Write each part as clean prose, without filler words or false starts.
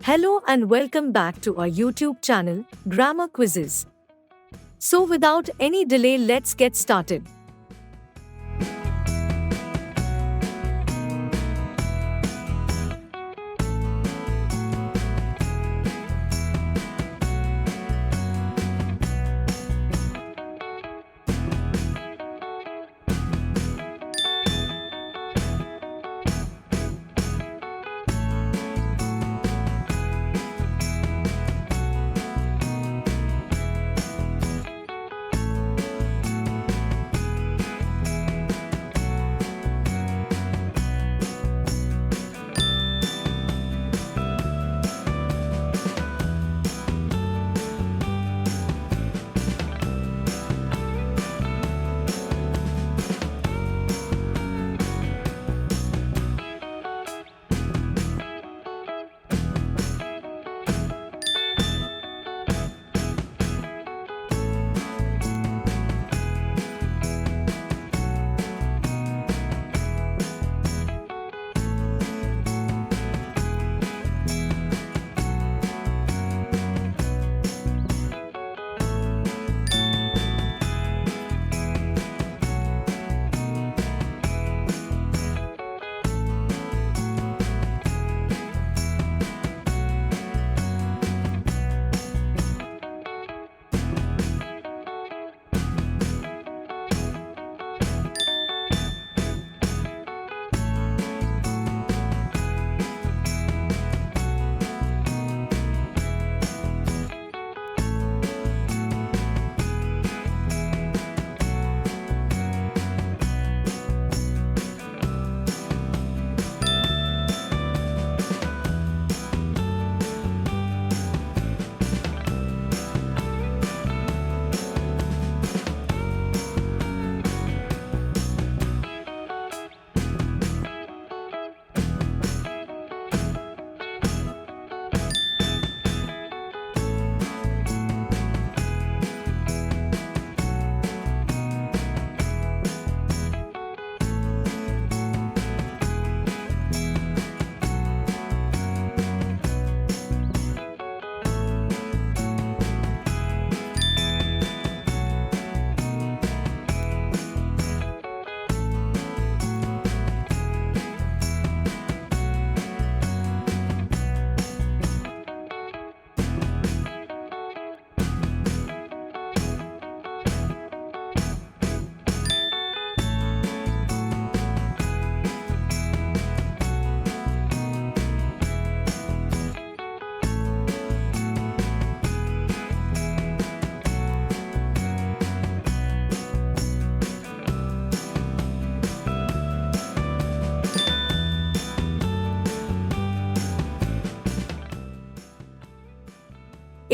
Hello and welcome back to our YouTube channel, Grammar Quizzes. So without any delay, let's get started.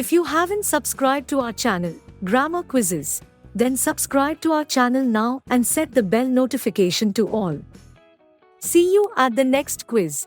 If you haven't subscribed to our channel, Grammar Quizzes, then subscribe to our channel now and set the bell notification to all. See you at the next quiz.